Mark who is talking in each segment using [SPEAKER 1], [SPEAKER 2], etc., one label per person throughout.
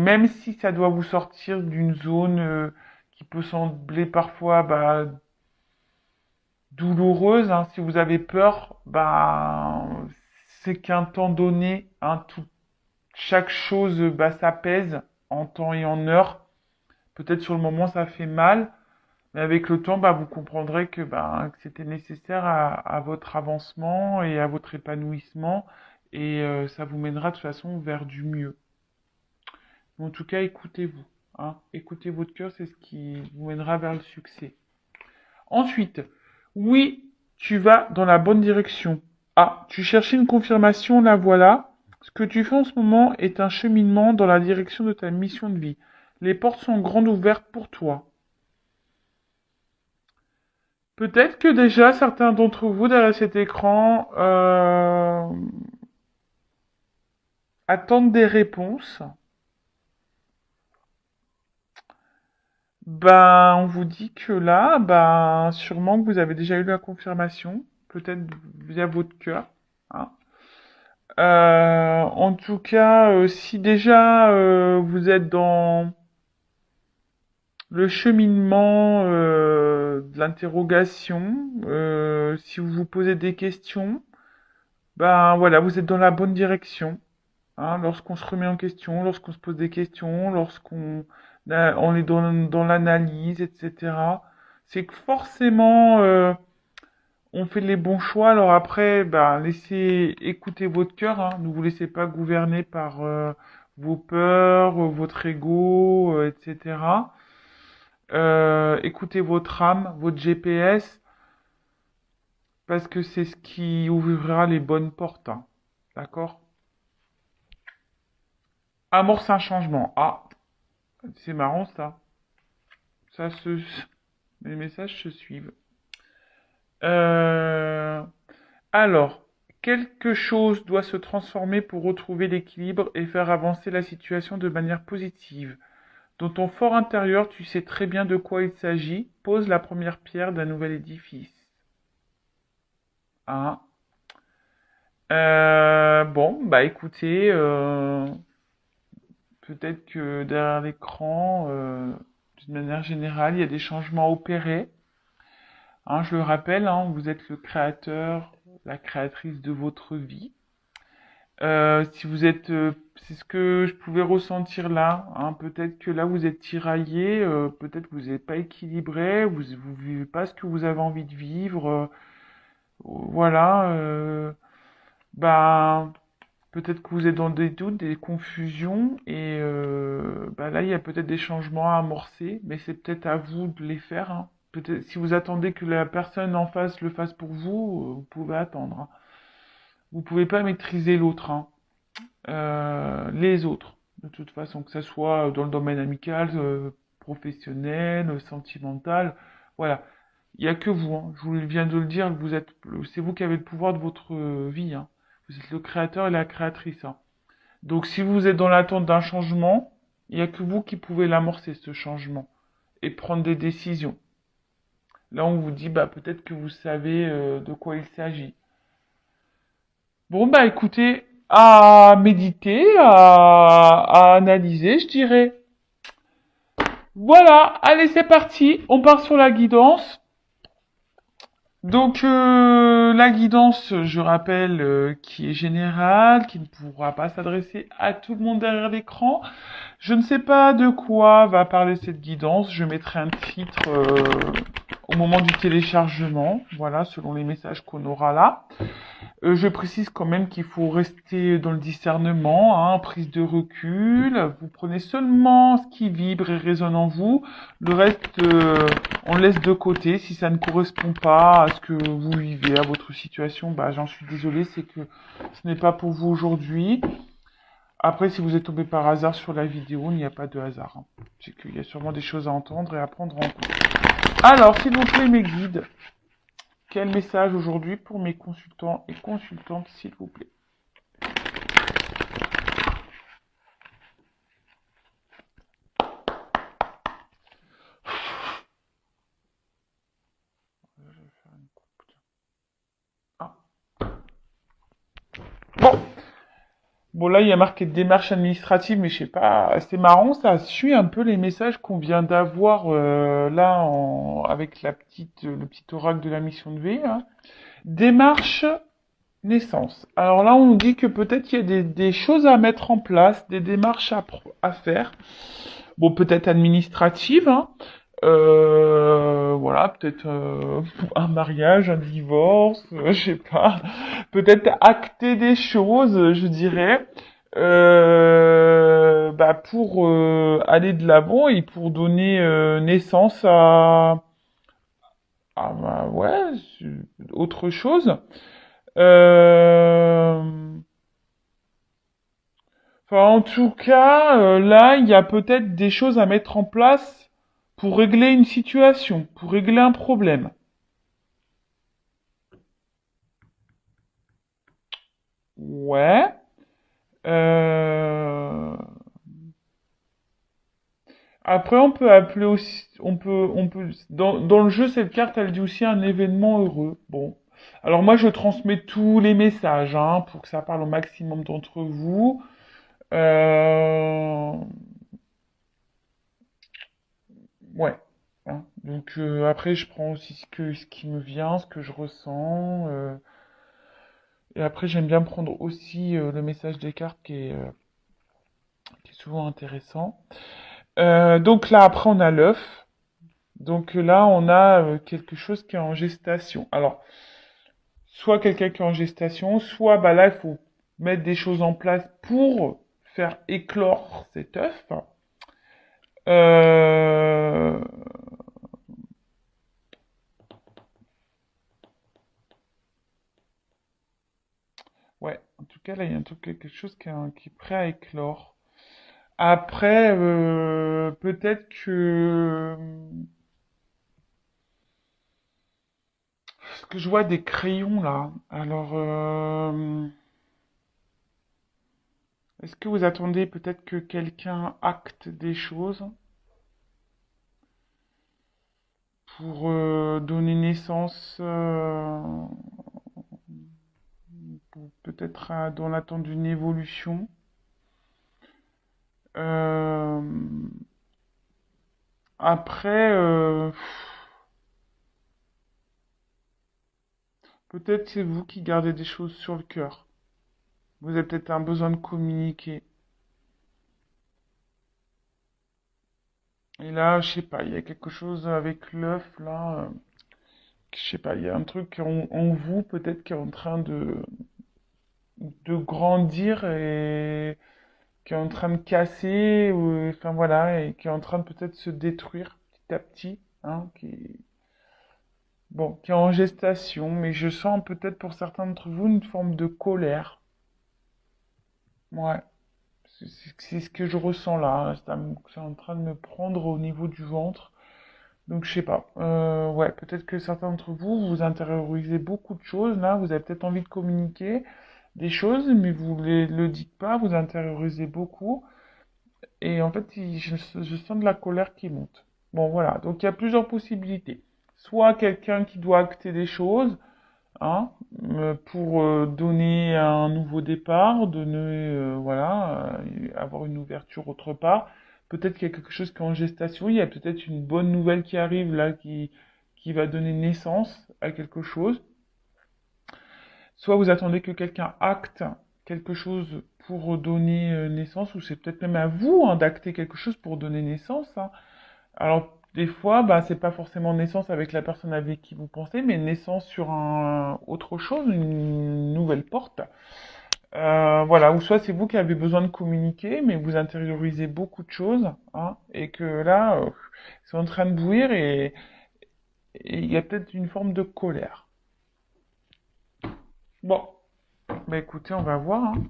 [SPEAKER 1] même si ça doit vous sortir d'une zone qui peut sembler parfois douloureuse, hein, si vous avez peur, c'est qu'un temps donné, hein, chaque chose s'apaise en temps et en heure. Peut-être sur le moment ça fait mal, mais avec le temps, vous comprendrez que c'était nécessaire à votre avancement et à votre épanouissement, et ça vous mènera de toute façon vers du mieux. Mais en tout cas, écoutez-vous, hein. Écoutez votre cœur, c'est ce qui vous mènera vers le succès. Ensuite, oui, tu vas dans la bonne direction. Ah, tu cherchais une confirmation, la voilà. Ce que tu fais en ce moment est un cheminement dans la direction de ta mission de vie. Les portes sont grandes ouvertes pour toi. Peut-être que déjà certains d'entre vous derrière cet écran attendent des réponses. On vous dit que là, sûrement que vous avez déjà eu la confirmation, peut-être via votre cœur, hein. En tout cas, si déjà vous êtes dans le cheminement de l'interrogation, si vous vous posez des questions, voilà, vous êtes dans la bonne direction. Hein, lorsqu'on se remet en question, lorsqu'on se pose des questions, on est dans l'analyse, etc. C'est que forcément on fait les bons choix. Alors après, laissez écouter votre cœur. Hein, ne vous laissez pas gouverner par vos peurs, votre ego, etc. Écoutez votre âme, votre GPS, parce que c'est ce qui ouvrira les bonnes portes. Hein. D'accord? Amorce un changement. Ah, c'est marrant ça. Ça se... Les messages se suivent. Euh, Alors, quelque chose doit se transformer pour retrouver l'équilibre et faire avancer la situation de manière positive. Dans ton fort intérieur, tu sais très bien de quoi il s'agit. Pose la première pierre d'un nouvel édifice. Hein. Bon, écoutez, peut-être que derrière l'écran, d'une manière générale, il y a des changements opérés. Hein, je le rappelle, hein, vous êtes le créateur, la créatrice de votre vie. Si vous êtes, c'est ce que je pouvais ressentir là. Hein, peut-être que là vous êtes tiraillé, peut-être que vous n'êtes pas équilibré, vous vivez pas ce que vous avez envie de vivre. Voilà. Ben, peut-être que vous êtes dans des doutes, des confusions, et là il y a peut-être des changements à amorcer, mais c'est peut-être à vous de les faire. Hein. Peut-être si vous attendez que la personne en face le fasse pour vous, vous pouvez attendre. Hein. Vous pouvez pas maîtriser l'autre. Hein. Les autres, de toute façon, que ce soit dans le domaine amical, professionnel, sentimental, voilà. Il n'y a que vous, hein. Je vous viens de le dire, c'est vous qui avez le pouvoir de votre vie, hein. Vous êtes le créateur et la créatrice, hein. Donc si vous êtes dans l'attente d'un changement, il n'y a que vous qui pouvez l'amorcer, ce changement, et prendre des décisions. Là, on vous dit, peut-être que vous savez de quoi il s'agit. Bon, écoutez, à méditer, à analyser, je dirais. Voilà, allez, c'est parti. On part sur la guidance. Donc, la guidance, je rappelle, qui est générale, qui ne pourra pas s'adresser à tout le monde derrière l'écran. Je ne sais pas de quoi va parler cette guidance. Je mettrai un titre au moment du téléchargement, voilà, selon les messages qu'on aura là. Je précise quand même qu'il faut rester dans le discernement, hein, prise de recul. Vous prenez seulement ce qui vibre et résonne en vous. Le reste, on le laisse de côté. Si ça ne correspond pas à ce que vous vivez, à votre situation, j'en suis désolé, c'est que ce n'est pas pour vous aujourd'hui. Après, si vous êtes tombé par hasard sur la vidéo, il n'y a pas de hasard. Hein. C'est qu'il y a sûrement des choses à entendre et à prendre en compte. Alors, s'il vous plaît, mes guides, quel message aujourd'hui pour mes consultants et consultantes, s'il vous plaît? Ah. Bon, Bon, là, il y a marqué démarche administrative, mais je sais pas, c'est marrant, ça suit un peu les messages qu'on vient d'avoir là avec le petit oracle de la mission de vie, hein. Démarche naissance. Alors là, on nous dit que peut-être il y a des choses à mettre en place, des démarches à faire. Bon, peut-être administratives, hein. Voilà, peut-être un mariage, un divorce, je sais pas. Peut-être acter des choses, je dirais, bah, pour aller de l'avant et pour donner naissance bah, ouais, autre chose. Euh, Enfin, en tout cas, là, il y a peut-être des choses à mettre en place pour régler une situation, pour régler un problème. Ouais. Euh, Après, on peut appeler aussi, dans le jeu, cette carte, elle dit aussi un événement heureux. Bon. Alors moi, je transmets tous les messages, hein, pour que ça parle au maximum d'entre vous. Euh, ouais. Hein. Donc après, je prends aussi ce qui me vient, ce que je ressens. Et après, j'aime bien prendre aussi le message des cartes qui est souvent intéressant. Donc là, après, on a l'œuf. Donc là, on a quelque chose qui est en gestation. Alors, soit quelqu'un qui est en gestation, soit bah là, il faut mettre des choses en place pour faire éclore cet œuf. Euh, ouais, en tout cas, là, il y a un truc, quelque chose qui est prêt à éclore. Après, peut-être que... Parce que je vois des crayons là. Alors, est-ce que vous attendez peut-être que quelqu'un acte des choses pour donner naissance, peut-être dans l'attente d'une évolution? Euh, Après, peut-être c'est vous qui gardez des choses sur le cœur. Vous avez peut-être un besoin de communiquer. Et là, je sais pas, il y a quelque chose avec l'œuf là. Je sais pas, il y a un truc en vous peut-être qui est en train de grandir et qui est en train de casser, ou, enfin voilà, et qui est en train de peut-être se détruire petit à petit, hein, bon, qui est en gestation, mais je sens peut-être pour certains d'entre vous une forme de colère. Ouais, c'est ce que je ressens là, c'est en train de me prendre au niveau du ventre. Donc je sais pas. Ouais, peut-être que certains d'entre vous, vous intériorisez beaucoup de choses. Là, vous avez peut-être envie de communiquer des choses, mais vous ne le dites pas, vous intériorisez beaucoup. Et en fait, je sens de la colère qui monte. Bon, voilà. Donc il y a plusieurs possibilités. Soit quelqu'un qui doit acter des choses, hein, pour donner un nouveau départ, donner, voilà, avoir une ouverture autre part. Peut-être qu'il y a quelque chose qui est en gestation, il y a peut-être une bonne nouvelle qui arrive là, qui va donner naissance à quelque chose. Soit vous attendez que quelqu'un acte quelque chose pour donner naissance, ou c'est peut-être même à vous hein, d'acter quelque chose pour donner naissance, hein. Alors, des fois, bah, c'est pas forcément naissance avec la personne avec qui vous pensez, mais naissance sur autre chose, une nouvelle porte. Voilà, ou soit c'est vous qui avez besoin de communiquer, mais vous intériorisez beaucoup de choses, hein, et que là, c'est en train de bouillir et il y a peut-être une forme de colère. Bon, bah écoutez, on va voir, hein.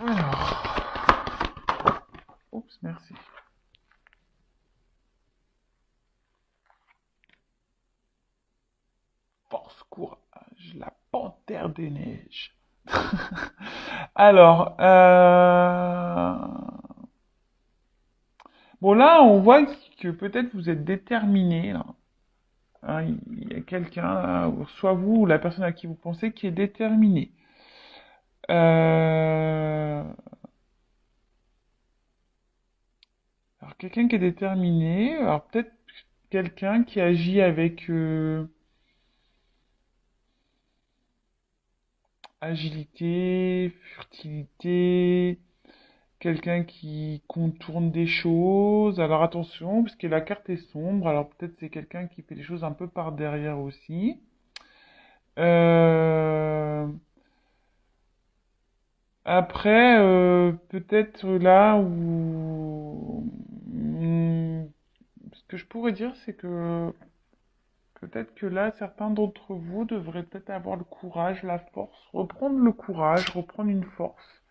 [SPEAKER 1] Alors, oups, merci. Force, courage, la panthère des neiges. Alors, Bon, là, on voit que peut-être vous êtes déterminé, là. Hein, il y a quelqu'un, là, soit vous ou la personne à qui vous pensez, qui est déterminé. Euh, Alors, quelqu'un qui est déterminé, alors peut-être quelqu'un qui agit avec agilité, furtivité, quelqu'un qui contourne des choses. Alors attention, parce que la carte est sombre, alors peut-être c'est quelqu'un qui fait des choses un peu par derrière aussi. Euh, Après, peut-être là où... Ce que je pourrais dire, c'est que peut-être que là, certains d'entre vous devraient peut-être avoir le courage, la force, reprendre le courage, reprendre une force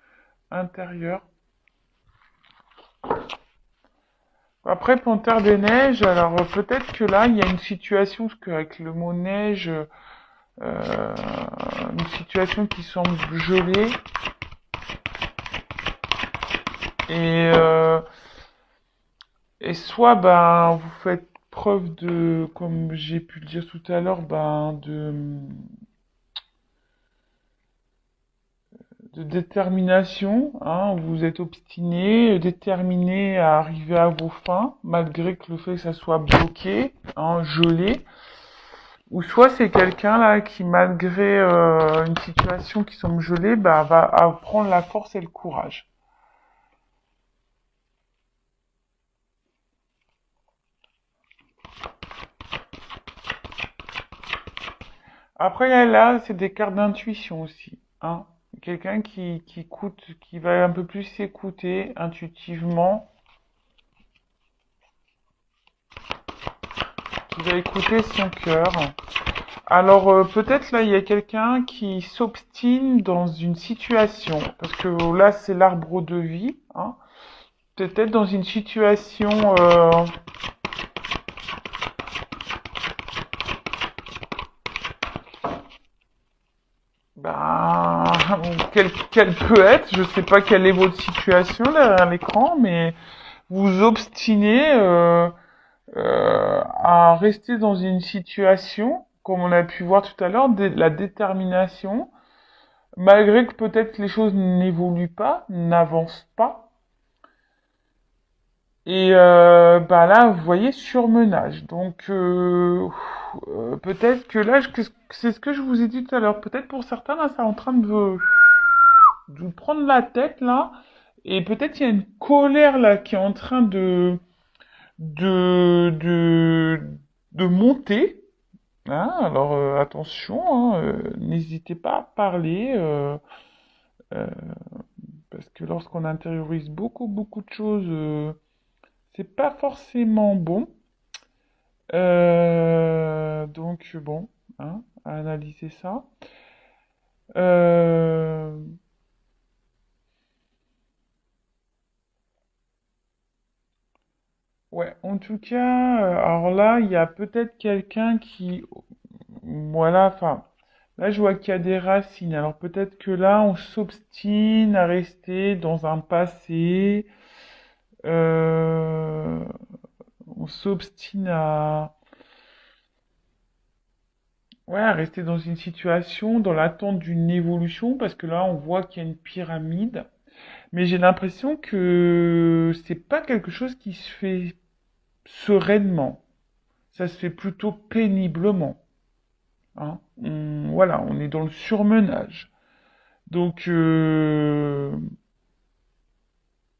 [SPEAKER 1] intérieure. Après, Panthère des Neiges, alors peut-être que là, il y a une situation, parce qu'avec le mot neige, une situation qui semble gelée, et, euh, et soit ben vous faites preuve de, comme j'ai pu le dire tout à l'heure, ben de détermination, hein, vous êtes obstiné, déterminé à arriver à vos fins, malgré que le fait que ça soit bloqué, hein, gelé. Ou soit c'est quelqu'un là qui, malgré une situation qui semble gelée, bah, va prendre la force et le courage. Après là, c'est des cartes d'intuition aussi, hein. Quelqu'un qui écoute, qui va un peu plus s'écouter intuitivement, qui va écouter son cœur. Alors peut-être là il y a quelqu'un qui s'obstine dans une situation, parce que là c'est l'arbre de vie, hein. Peut-être dans une situation ben, quelle peut être, je sais pas quelle est votre situation derrière l'écran, mais vous obstinez à rester dans une situation, comme on a pu voir tout à l'heure, la détermination, malgré que peut-être les choses n'évoluent pas, n'avancent pas. Et bah là, vous voyez, surmenage. Donc peut-être que là, c'est ce que je vous ai dit tout à l'heure. Peut-être pour certains, là, c'est en train de vous prendre la tête, là. Et peut-être il y a une colère, là, qui est en train de, de, de monter. Hein. Alors attention, hein, n'hésitez pas à parler. Euh, Parce que lorsqu'on intériorise beaucoup de choses, c'est pas forcément bon. Donc bon, hein, à analyser ça. Euh, ouais, en tout cas, alors là, il y a peut-être quelqu'un qui, voilà, enfin, là, je vois qu'il y a des racines. Alors peut-être que là, on s'obstine à rester dans un passé. euh, on s'obstine ouais, à rester dans une situation, dans l'attente d'une évolution, parce que là, on voit qu'il y a une pyramide. Mais j'ai l'impression que c'est pas quelque chose qui se fait sereinement. Ça se fait plutôt péniblement. Hein. Voilà, on est dans le surmenage. Donc,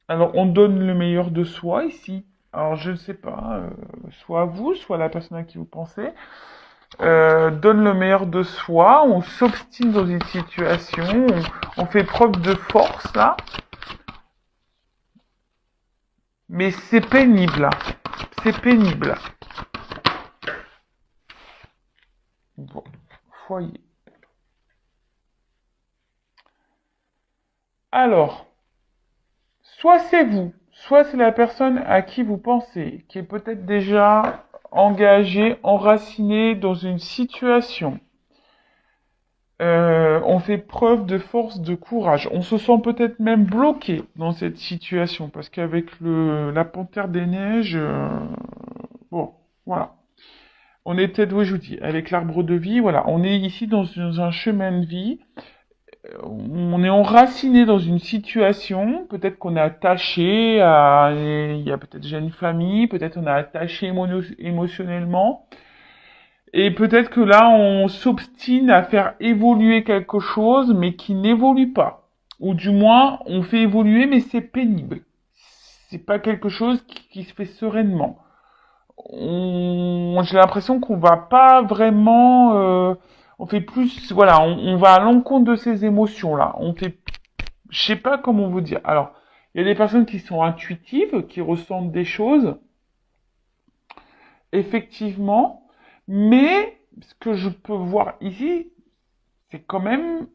[SPEAKER 1] alors on donne le meilleur de soi ici. Alors je ne sais pas, soit vous, soit la personne à qui vous pensez, donne le meilleur de soi, on s'obstine dans une situation, on fait preuve de force là, mais c'est pénible là, c'est pénible. Bon, foyer. Alors, soit c'est vous, soit c'est la personne à qui vous pensez, qui est peut-être déjà engagée, enracinée dans une situation. On fait preuve de force, de courage. On se sent peut-être même bloqué dans cette situation parce qu'avec la panthère des neiges, bon, voilà. On est peut-être, oui, je vous dis, avec l'arbre de vie, voilà. On est ici dans un chemin de vie. On est enraciné dans une situation. Peut-être qu'on est attaché à, il y a peut-être déjà une famille. Peut-être on est attaché émotionnellement. Et peut-être que là, on s'obstine à faire évoluer quelque chose, mais qui n'évolue pas. Ou du moins, on fait évoluer, mais c'est pénible. C'est pas quelque chose qui se fait sereinement. J'ai l'impression qu'on va pas vraiment, on fait plus, voilà, on va à l'encontre de ces émotions-là. On fait, je sais pas comment vous dire. Alors, il y a des personnes qui sont intuitives, qui ressentent des choses, effectivement, mais ce que je peux voir ici, c'est quand même,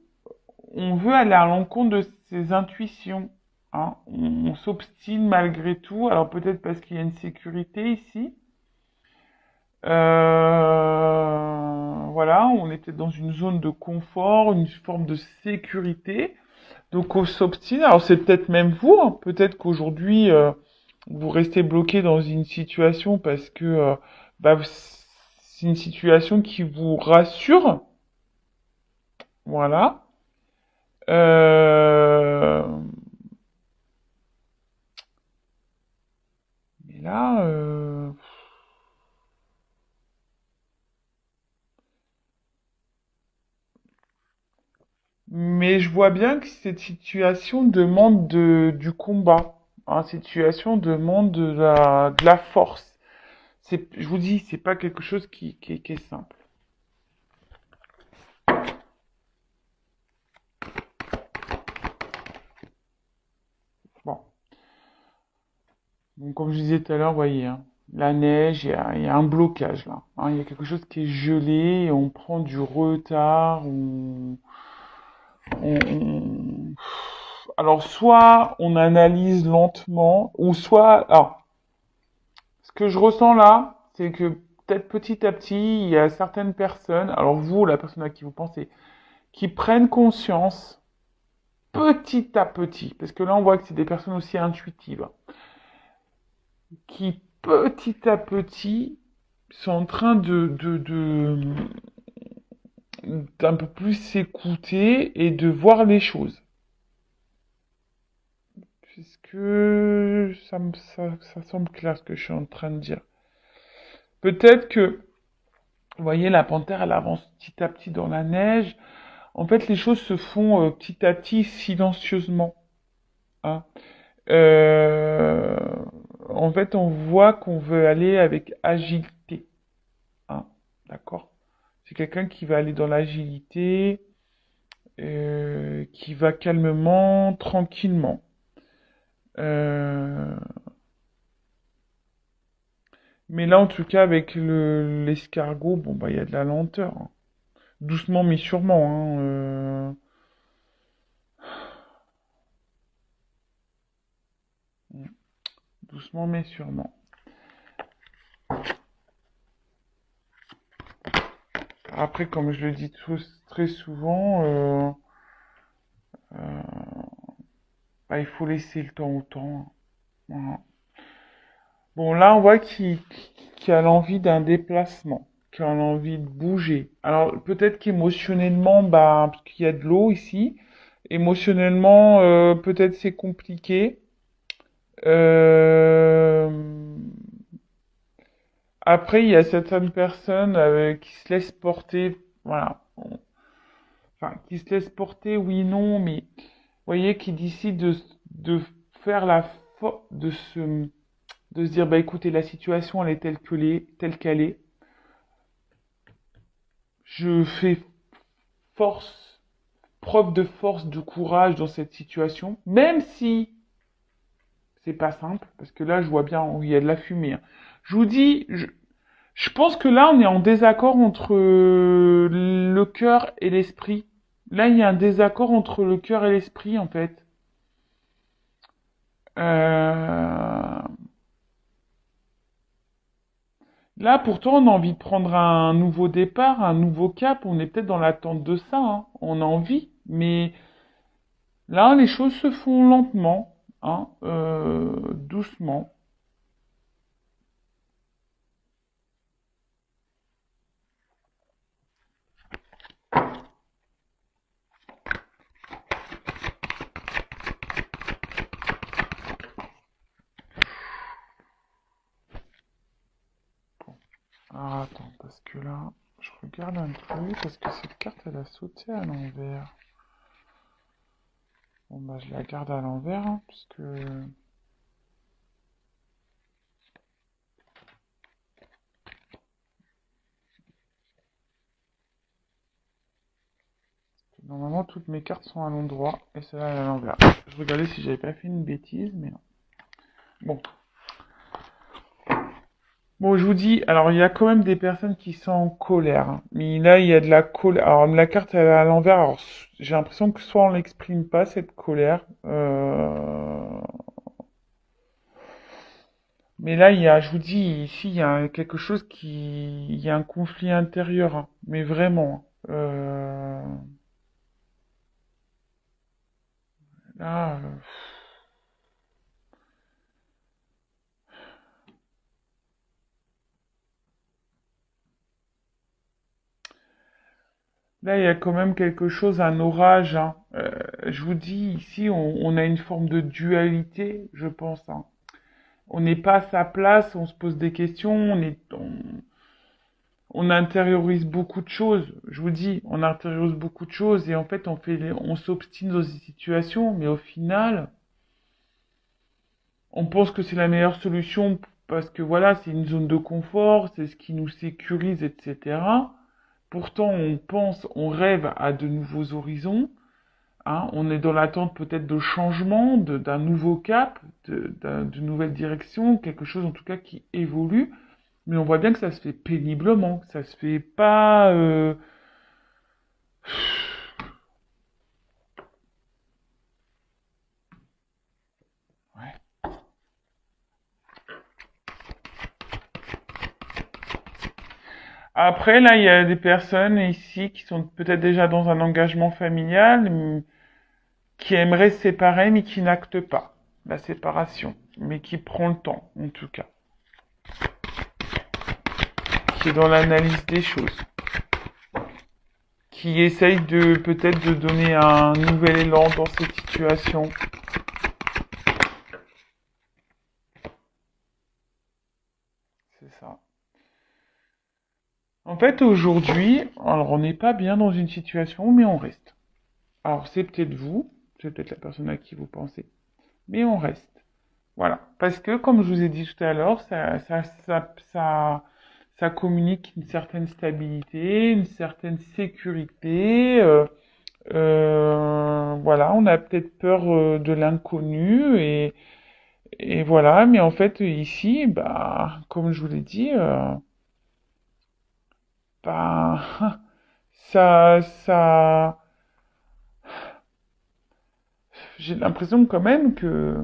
[SPEAKER 1] on veut aller à l'encontre de ses intuitions. Hein. On s'obstine malgré tout. Alors peut-être parce qu'il y a une sécurité ici. Voilà, on est peut-être dans une zone de confort, une forme de sécurité. Donc on s'obstine. Alors c'est peut-être même vous. Hein. Peut-être qu'aujourd'hui vous restez bloqué dans une situation parce que bah, c'est une situation qui vous rassure. Voilà. Euh, mais là, mais je vois bien que cette situation demande du combat. Hein, cette situation demande de la force. Je vous dis, c'est pas quelque chose qui est simple. Bon. Donc, comme je disais tout à l'heure, vous voyez, hein, la neige, il y a un blocage là. Hein, il y a quelque chose qui est gelé, et on prend du retard, on- Alors, soit on analyse lentement, ou soit, alors, ce que je ressens là, c'est que peut-être petit à petit, il y a certaines personnes, alors vous, la personne à qui vous pensez, qui prennent conscience petit à petit, parce que là on voit que c'est des personnes aussi intuitives, qui petit à petit sont en train d'un peu plus s'écouter et de voir les choses. Puisque ça semble clair ce que je suis en train de dire. Peut-être que, vous voyez, la panthère, elle avance petit à petit dans la neige. En fait, les choses se font petit à petit, silencieusement. Hein. Euh, En fait, on voit qu'on veut aller avec agilité. Hein. D'accord? C'est quelqu'un qui va aller dans l'agilité, qui va calmement, tranquillement. Euh, mais là, en tout cas, avec l'escargot, bon, bah, il y a de la lenteur. Hein. Doucement, mais sûrement. Hein, doucement, mais sûrement. Après, comme je le dis très souvent, bah, il faut laisser le temps au temps. Voilà. Bon, là, on voit qu'il a l'envie d'un déplacement, qu'il a l'envie de bouger. Alors, peut-être qu'émotionnellement, bah, parce qu'il y a de l'eau ici, émotionnellement, peut-être c'est compliqué. Euh, Après, il y a certaines personnes qui se laissent porter, voilà. Enfin, qui se laissent porter, oui, non, mais vous voyez, qui décident de faire de se dire, bah écoutez, la situation, elle est telle qu'elle est. Je fais force, preuve de force, de courage dans cette situation, même si c'est pas simple, parce que là, je vois bien où il y a de la fumée. Hein. Je vous dis, je pense que là, on est en désaccord entre le cœur et l'esprit. Là, il y a un désaccord entre le cœur et l'esprit, en fait. Euh, Là, pourtant, on a envie de prendre un nouveau départ, un nouveau cap. On est peut-être dans l'attente de ça, hein. On a envie, mais là, les choses se font lentement, hein, doucement. Ah, attends, parce que là, je regarde un peu, parce que cette carte, elle a sauté à l'envers. Bon, bah, je la garde à l'envers, hein, parce que normalement, toutes mes cartes sont à l'endroit, et celle-là, elle est à l'envers. Je regardais si j'avais pas fait une bêtise, mais non. Bon. Bon, je vous dis, alors il y a quand même des personnes qui sont en colère, hein. Mais là, il y a de la colère. Alors, la carte, elle est à l'envers. Alors, j'ai l'impression que soit on l'exprime pas, cette colère. Mais là, je vous dis, ici, il y a quelque chose il y a un conflit intérieur, hein. Mais vraiment. Là, là, il y a quand même quelque chose, un orage, hein. Je vous dis, ici, on a une forme de dualité, je pense, hein. On n'est pas à sa place, on se pose des questions, on intériorise beaucoup de choses. Je vous dis, on intériorise beaucoup de choses et en fait, on s'obstine dans une situation, mais au final, on pense que c'est la meilleure solution parce que voilà, c'est une zone de confort, c'est ce qui nous sécurise, etc. Pourtant, on pense, on rêve à de nouveaux horizons, hein. On est dans l'attente peut-être de changement, d'un nouveau cap, d'une nouvelle direction, quelque chose en tout cas qui évolue. Mais on voit bien que ça se fait péniblement, que ça se fait pas. Ouais. Après, là, il y a des personnes ici qui sont peut-être déjà dans un engagement familial, qui aimeraient se séparer, mais qui n'actent pas la séparation, mais qui prend le temps, en tout cas, qui est dans l'analyse des choses, qui essaye de peut-être de donner un nouvel élan dans cette situation. C'est ça. En fait, aujourd'hui, alors on n'est pas bien dans une situation, mais on reste. Alors c'est peut-être vous, c'est peut-être la personne à qui vous pensez, mais on reste. Voilà. Parce que, comme je vous ai dit tout à l'heure, ça communique une certaine stabilité, une certaine sécurité. Voilà, on a peut-être peur de l'inconnu et voilà. Mais en fait, ici, bah, comme je vous l'ai dit, bah, ça, j'ai l'impression quand même que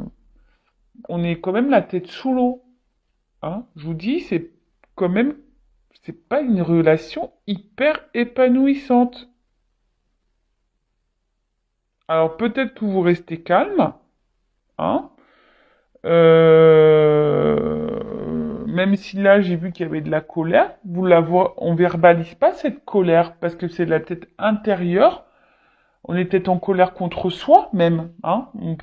[SPEAKER 1] on est quand même la tête sous l'eau. Hein. Je vous dis, c'est quand même, c'est pas une relation hyper épanouissante. Alors peut-être que vous restez calme, hein. Même si là j'ai vu qu'il y avait de la colère, on verbalise pas cette colère parce que c'est de la tête intérieure. On est peut-être en colère contre soi même, hein. On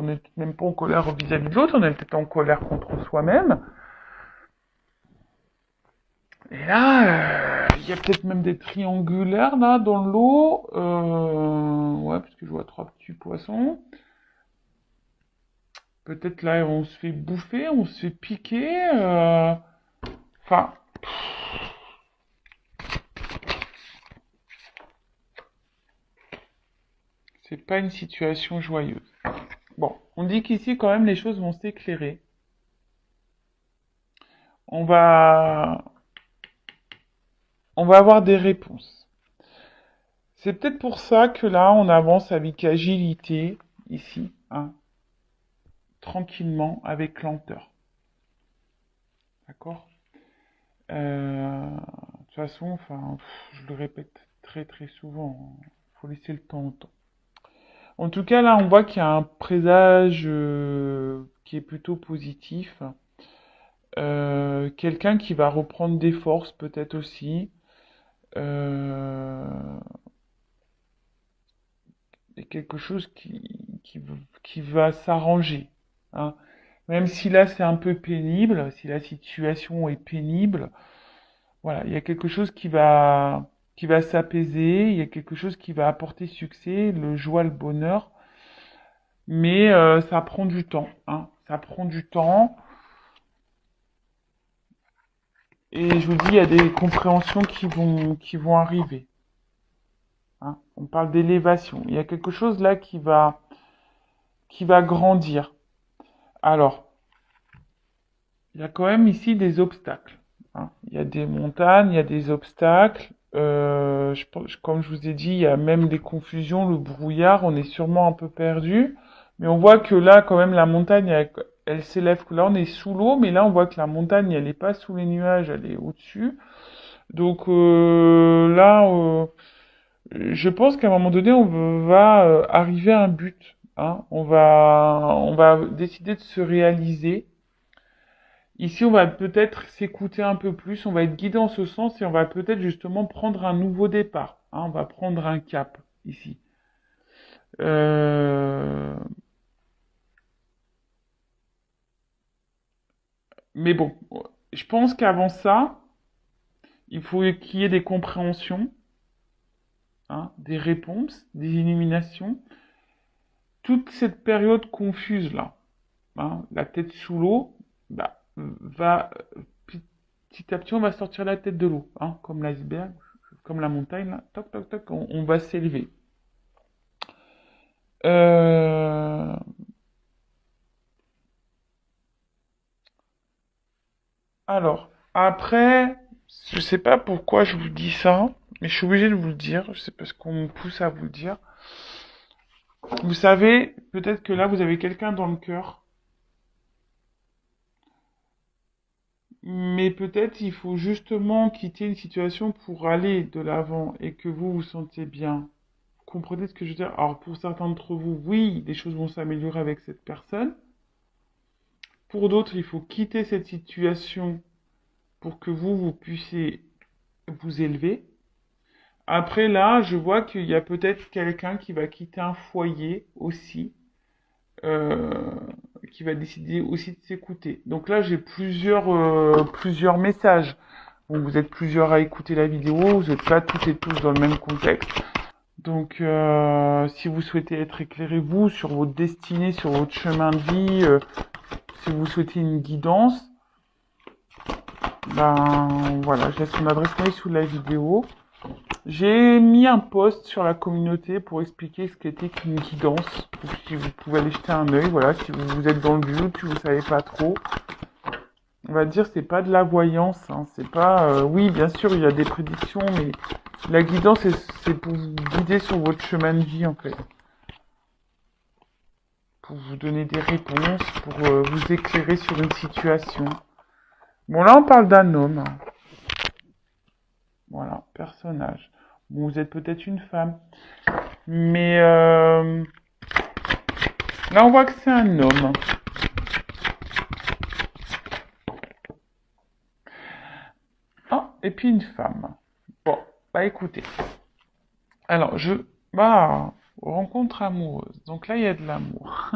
[SPEAKER 1] n'est même pas en colère vis-à-vis de l'autre, on est peut-être en colère contre soi-même. Et là, il y a peut-être même des triangulaires là dans l'eau. Ouais, parce que je vois trois petits poissons. Peut-être là, on se fait bouffer, on se fait piquer. Enfin, c'est pas une situation joyeuse. Bon, on dit qu'ici quand même les choses vont s'éclairer. On va, on va avoir des réponses. C'est peut-être pour ça que là, on avance avec agilité ici, hein, tranquillement, avec lenteur. d'accord? De toute façon, enfin, je le répète très très souvent, faut laisser le temps au temps. En tout cas, là, on voit qu'il y a un présage qui est plutôt positif. Quelqu'un qui va reprendre des forces peut-être aussi. Euh, et quelque chose qui va s'arranger, hein. Même si là c'est un peu pénible, si la situation est pénible, voilà, il y a quelque chose qui va s'apaiser, il y a quelque chose qui va apporter succès, le joie, le bonheur, mais ça prend du temps, hein. Ça prend du temps, et je vous dis, il y a des compréhensions qui vont arriver, hein. On parle d'élévation. Il y a quelque chose là qui va grandir. Alors, il y a quand même ici des obstacles, hein. Il y a des montagnes, il y a des obstacles. Comme je vous ai dit, il y a même des confusions, le brouillard, on est sûrement un peu perdu. Mais on voit que là, quand même, la montagne, elle s'élève. Là, on est sous l'eau, mais là, on voit que la montagne, elle n'est pas sous les nuages, elle est au-dessus. Donc là, je pense qu'à un moment donné, on va arriver à un but, hein. On va décider de se réaliser. Ici, on va peut-être s'écouter un peu plus, on va être guidé en ce sens et on va peut-être justement prendre un nouveau départ, hein, on va prendre un cap ici. Euh, Mais bon, je pense qu'avant ça, il faut qu'il y ait des compréhensions, hein, des réponses, des illuminations. Toute cette période confuse là, hein, la tête sous l'eau, bah, va petit à petit on va sortir la tête de l'eau, hein, comme l'iceberg, comme la montagne là, toc toc toc, on va s'élever. Euh, alors, après, je sais pas pourquoi je vous dis ça, mais je suis obligé de vous le dire. C'est parce qu'on me pousse à vous le dire. Vous savez, peut-être que là, vous avez quelqu'un dans le cœur, mais peut-être il faut justement quitter une situation pour aller de l'avant et que vous vous sentez bien. Vous comprenez ce que je veux dire? Alors, pour certains d'entre vous, oui, des choses vont s'améliorer avec cette personne. Pour d'autres, il faut quitter cette situation pour que vous puissiez vous élever. Après, là, je vois qu'il y a peut-être quelqu'un qui va quitter un foyer aussi, euh, qui va décider aussi de s'écouter. Donc là, j'ai plusieurs messages. Bon, vous êtes plusieurs à écouter la vidéo, vous n'êtes pas toutes et tous dans le même contexte. Donc, si vous souhaitez être éclairé, vous, sur votre destinée, sur votre chemin de vie, si vous souhaitez une guidance, ben voilà, je laisse mon adresse mail sous la vidéo. J'ai mis un post sur la communauté pour expliquer ce qu'était qu'une guidance. Donc, si vous pouvez aller jeter un œil, voilà, si vous êtes dans le doute, si vous savez pas trop. On va dire c'est pas de la voyance, hein, c'est pas. Oui, bien sûr, il y a des prédictions, mais la guidance c'est pour vous guider sur votre chemin de vie en fait, pour vous donner des réponses, pour vous éclairer sur une situation. Bon là on parle d'un homme, hein. Voilà, personnage. Bon, vous êtes peut-être une femme, mais là on voit que c'est un homme. Ah, et puis une femme. Bon, bah écoutez. Alors, bah, rencontre amoureuse. Donc là, il y a de l'amour.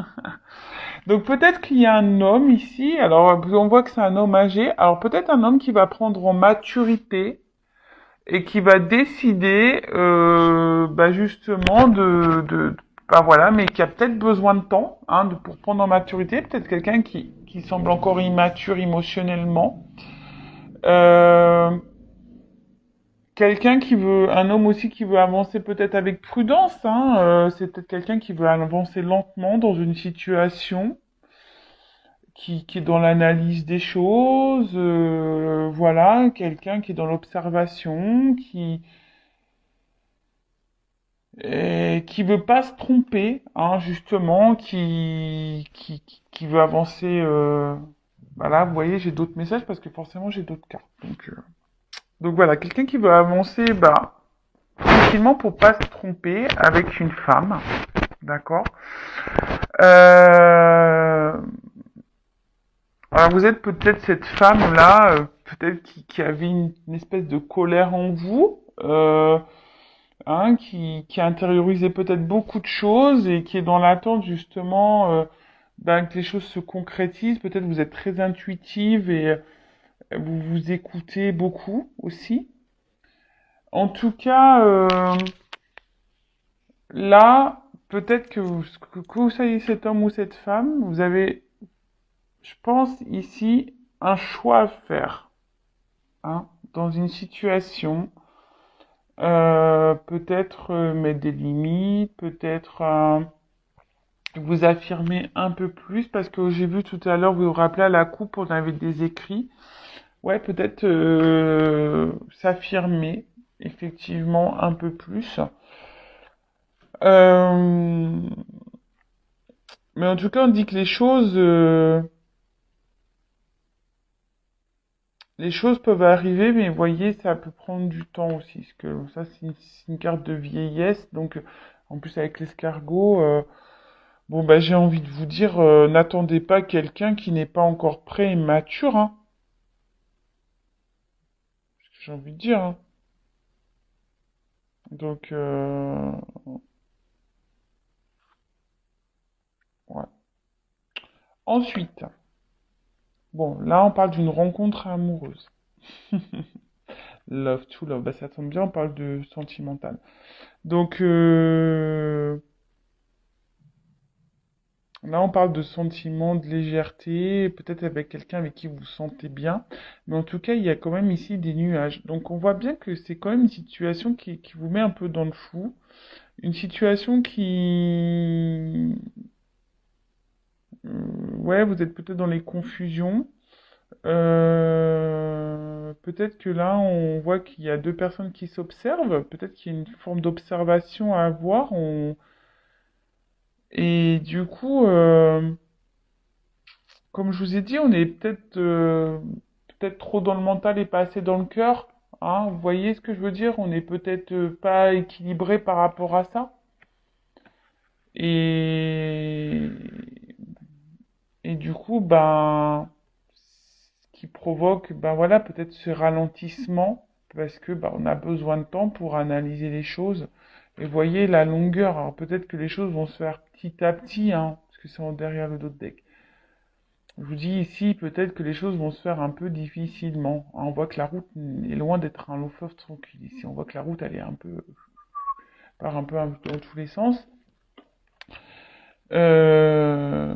[SPEAKER 1] Donc peut-être qu'il y a un homme ici. Alors, on voit que c'est un homme âgé. Alors peut-être un homme qui va prendre en maturité et qui va décider, bah justement bah voilà, mais qui a peut-être besoin de temps, hein, pour prendre en maturité. Peut-être quelqu'un qui semble encore immature émotionnellement. Euh, Quelqu'un qui veut, un homme aussi qui veut avancer peut-être avec prudence, hein, c'est peut-être quelqu'un qui veut avancer lentement dans une situation, qui est dans l'analyse des choses, voilà, quelqu'un qui est dans l'observation, qui veut pas se tromper, hein, justement, qui veut avancer, Voilà, vous voyez, j'ai d'autres messages parce que forcément j'ai d'autres cartes. Donc voilà, quelqu'un qui veut avancer, bah, tranquillement pour pas se tromper avec une femme, d'accord. Euh, alors vous êtes peut-être cette femme-là, peut-être qui avait une espèce de colère en vous, hein, qui a intériorisé peut-être beaucoup de choses et qui est dans l'attente justement ben, que les choses se concrétisent. Peut-être vous êtes très intuitive et vous vous écoutez beaucoup aussi. En tout cas, là, peut-être que vous soyez cet homme ou cette femme, vous avez, je pense, ici, un choix à faire, hein, dans une situation. Peut-être mettre des limites, peut-être vous affirmer un peu plus, parce que j'ai vu tout à l'heure, vous vous rappelez à la coupe, on avait des écrits. Ouais, peut-être s'affirmer, effectivement, un peu plus. Euh, mais en tout cas, on dit que les choses peuvent arriver, mais vous voyez, ça peut prendre du temps aussi. Parce que ça, c'est une carte de vieillesse. Donc, en plus, avec l'escargot, bon, bah, j'ai envie de vous dire, n'attendez pas quelqu'un qui n'est pas encore prêt et mature, hein. J'ai envie de dire, hein. Donc, ouais. Ensuite, bon, là, on parle d'une rencontre amoureuse. Love to love, bah, ça tombe bien, on parle de sentimental. Donc, là, on parle de sentiments, de légèreté, peut-être avec quelqu'un avec qui vous vous sentez bien. Mais en tout cas, il y a quand même ici des nuages. Donc, on voit bien que c'est quand même une situation qui vous met un peu dans le flou. Une situation qui... ouais, vous êtes peut-être dans les confusions. Peut-être que là, on voit qu'il y a deux personnes qui s'observent. Peut-être qu'il y a une forme d'observation à avoir. Et du coup, comme je vous ai dit, on est peut-être trop dans le mental et pas assez dans le cœur. Hein, vous voyez ce que je veux dire? On est peut-être pas équilibré par rapport à ça. Et, et du coup, ben, ce qui provoque, ben voilà, peut-être ce ralentissement, parce que ben, on a besoin de temps pour analyser les choses. Et voyez la longueur. Alors peut-être que les choses vont se faire petit à petit, hein, parce que c'est derrière le dos de deck. Je vous dis ici, peut-être que les choses vont se faire un peu difficilement. Hein, on voit que la route est loin d'être un long fleuve tranquille ici. On voit que la route, elle est un peu, part un peu dans tous les sens. Euh,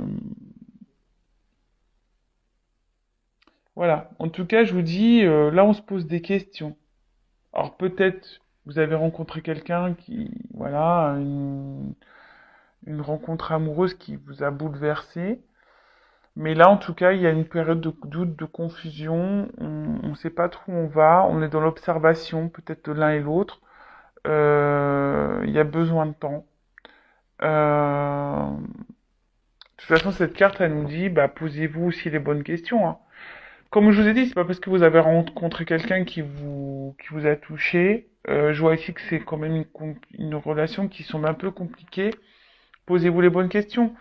[SPEAKER 1] voilà. En tout cas, je vous dis, là, on se pose des questions. Alors peut-être vous avez rencontré quelqu'un qui, voilà, une rencontre amoureuse qui vous a bouleversé. Mais là, en tout cas, il y a une période de doute, de confusion. On ne sait pas trop où on va. On est dans l'observation, peut-être de l'un et l'autre. Il y a besoin de temps. De toute façon, cette carte, elle nous dit, bah, posez-vous aussi les bonnes questions, hein. Comme je vous ai dit, c'est pas parce que vous avez rencontré quelqu'un qui vous a touché. Je vois ici que c'est quand même une relation qui semble un peu compliquée. Posez-vous les bonnes questions.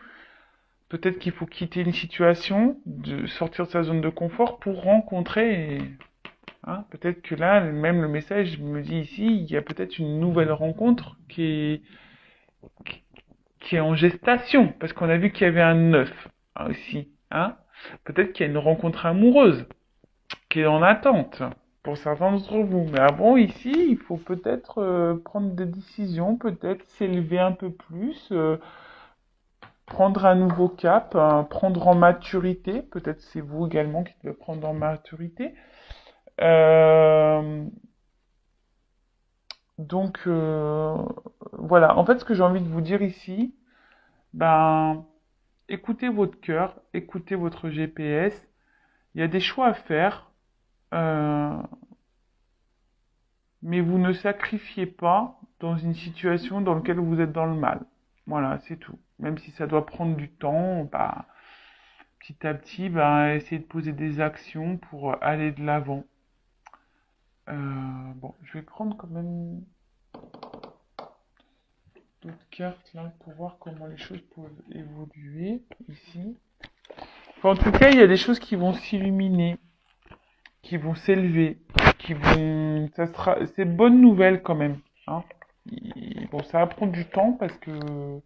[SPEAKER 1] Peut-être qu'il faut quitter une situation, de sortir de sa zone de confort pour rencontrer. Hein, peut-être que là, même le message me dit ici, il y a peut-être une nouvelle rencontre qui est en gestation, parce qu'on a vu qu'il y avait un 9 hein, aussi. Hein. Peut-être qu'il y a une rencontre amoureuse qui est en attente pour certains d'entre vous. Mais avant, ici, il faut peut-être prendre des décisions, peut-être s'élever un peu plus, prendre un nouveau cap, prendre en maturité. Peut-être c'est vous également qui devez prendre en maturité. Euh, donc, voilà. En fait, ce que j'ai envie de vous dire ici, ben, écoutez votre cœur, écoutez votre GPS. Il y a des choix à faire. Euh, mais vous ne sacrifiez pas dans une situation dans laquelle vous êtes dans le mal. Voilà, c'est tout. Même si ça doit prendre du temps, bah, petit à petit, ben, essayer de poser des actions pour aller de l'avant. Bon, je vais prendre quand même d'autres cartes là pour voir comment les choses peuvent évoluer ici. Enfin, en tout cas, il y a des choses qui vont s'illuminer, qui vont s'élever, qui vont. Ça sera. C'est bonne nouvelle quand même. Hein. Bon, ça va prendre du temps parce que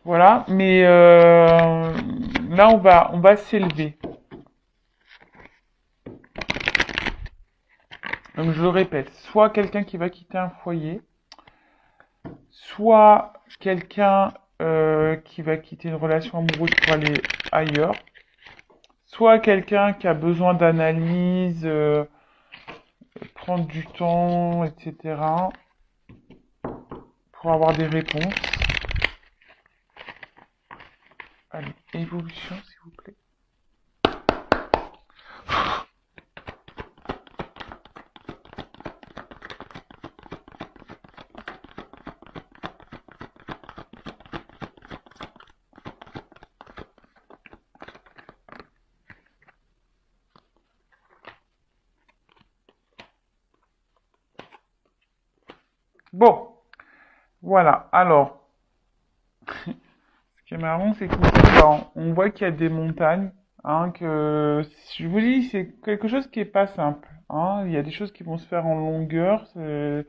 [SPEAKER 1] voilà, mais là on va s'élever. Donc je le répète, soit quelqu'un qui va quitter un foyer, soit quelqu'un qui va quitter une relation amoureuse pour aller ailleurs, soit quelqu'un qui a besoin d'analyse, prendre du temps, etc., pour avoir des réponses. Allez, évolution, s'il vous plaît. Bon, voilà. Alors, ce qui est marrant, c'est que on voit qu'il y a des montagnes, hein, que je vous dis, c'est quelque chose qui est pas simple. Hein. Il y a des choses qui vont se faire en longueur. Il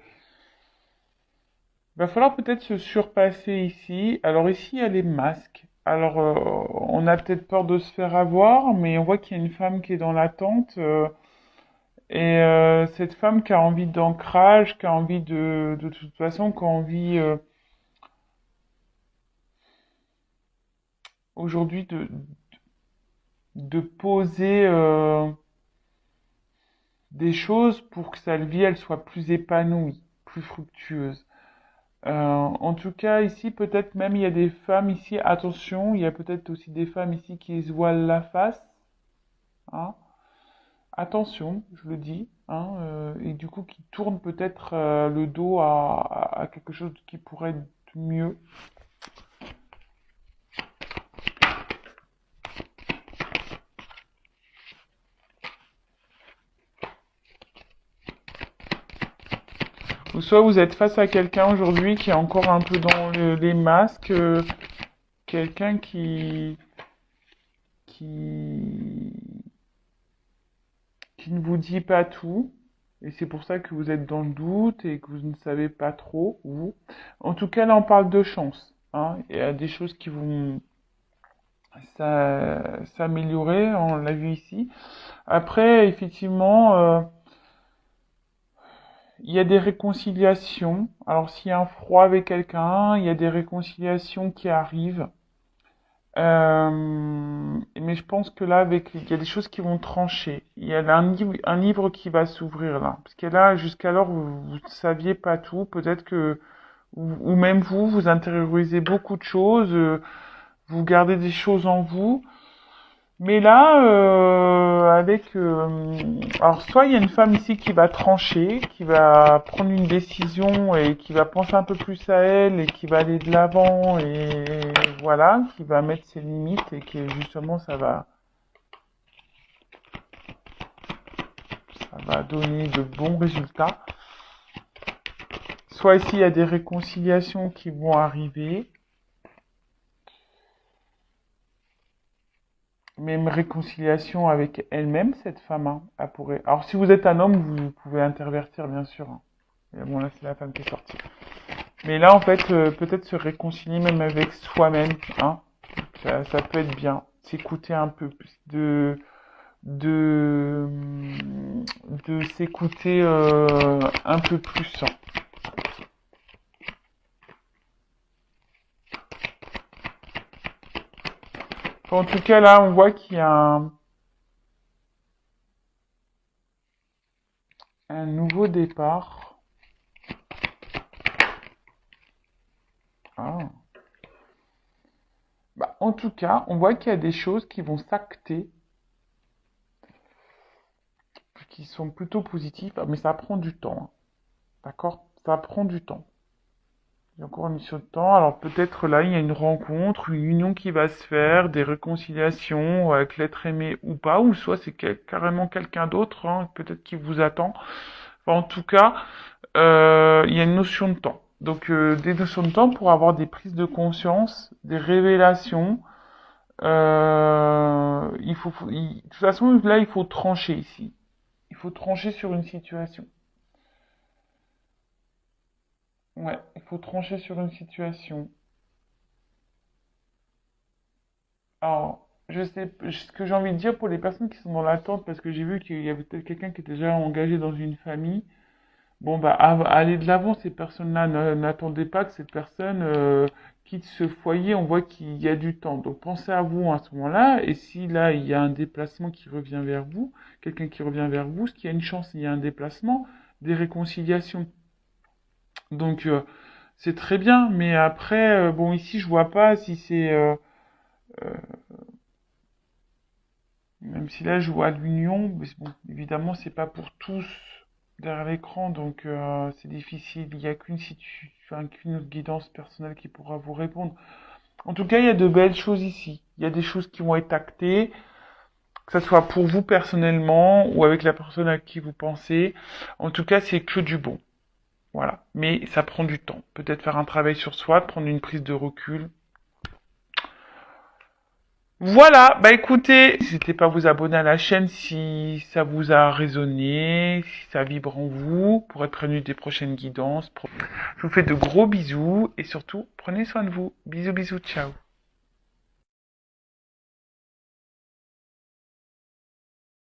[SPEAKER 1] va falloir peut-être se surpasser ici. Alors ici, il y a les masques. Alors, on a peut-être peur de se faire avoir, mais on voit qu'il y a une femme qui est dans l'attente. Et cette femme qui a envie d'ancrage, qui a envie de toute façon, qui a envie aujourd'hui de poser des choses pour que sa vie elle soit plus épanouie, plus fructueuse. En tout cas, ici, peut-être même il y a des femmes ici, attention, il y a peut-être aussi des femmes ici qui se voilent la face. Hein. Attention, je le dis. Hein, et du coup, qui tournent peut-être le dos à quelque chose qui pourrait être mieux. Ou soit vous êtes face à quelqu'un aujourd'hui qui est encore un peu dans les masques, quelqu'un qui qui ne vous dit pas tout, et c'est pour ça que vous êtes dans le doute et que vous ne savez pas trop, vous. En tout cas, là, on parle de chance. Hein. Il y a des choses qui vont s'améliorer, on l'a vu ici. Après, effectivement, il y a des réconciliations. Alors, s'il y a un froid avec quelqu'un, il y a des réconciliations qui arrivent. Mais je pense que là, il y a des choses qui vont trancher. Il y a un livre qui va s'ouvrir là. Parce que là, jusqu'alors, vous ne saviez pas tout. Peut-être que, ou même vous, vous intériorisez beaucoup de choses, vous gardez des choses en vous. Mais là, alors soit il y a une femme ici qui va trancher, qui va prendre une décision et qui va penser un peu plus à elle et qui va aller de l'avant et voilà, qui va mettre ses limites et que justement ça va donner de bons résultats. Soit ici il y a des réconciliations qui vont arriver. Même réconciliation avec elle-même, cette femme, hein, elle pourrait. Alors, si vous êtes un homme, vous pouvez intervertir, bien sûr. Hein. Mais bon, là, c'est la femme qui est sortie. Mais là, en fait, peut-être se réconcilier même avec soi-même, hein. Ça peut être bien. S'écouter un peu plus, de, de s'écouter un peu plus. Hein. Enfin, en tout cas, là, on voit qu'il y a un nouveau départ. Ah. Bah, en tout cas, on voit qu'il y a des choses qui vont s'acter, qui sont plutôt positives, mais ça prend du temps. Hein. D'accord? Ça prend du temps. Il y a encore une mission de temps. Alors peut-être là, il y a une rencontre, une union qui va se faire, des réconciliations avec l'être aimé ou pas, ou soit c'est carrément quelqu'un d'autre, hein, peut-être qui vous attend. Enfin, en tout cas, il y a une notion de temps. Donc des notions de temps pour avoir des prises de conscience, des révélations. De toute façon, là, il faut trancher ici. Il faut trancher sur une situation. Ouais, il faut trancher sur une situation. Alors, je sais, ce que j'ai envie de dire pour les personnes qui sont dans l'attente, parce que j'ai vu qu'il y avait peut-être quelqu'un qui était déjà engagé dans une famille. Bon, bah, aller de l'avant, ces personnes-là, n'attendez pas que cette personne quitte ce foyer. On voit qu'il y a du temps. Donc, pensez à vous à ce moment-là. Et si là, il y a un déplacement qui revient vers vous, quelqu'un qui revient vers vous, ce qui a une chance, il y a un déplacement, des réconciliations. Donc, c'est très bien. Mais après, bon, ici, je vois pas si c'est euh, même si là je vois l'union, mais bon, évidemment c'est pas pour tous derrière l'écran, donc c'est difficile. Il n'y a enfin, qu'une guidance personnelle qui pourra vous répondre. En tout cas, il y a de belles choses ici. Il y a des choses qui vont être actées, que ce soit pour vous personnellement ou avec la personne à qui vous pensez. En tout cas, c'est que du bon. Voilà. Mais ça prend du temps. Peut-être faire un travail sur soi, prendre une prise de recul. Voilà, bah écoutez, n'hésitez pas à vous abonner à la chaîne si ça vous a résonné, si ça vibre en vous, pour être prévenu des prochaines guidances. Je vous fais de gros bisous et surtout, prenez soin de vous. Bisous, bisous, ciao.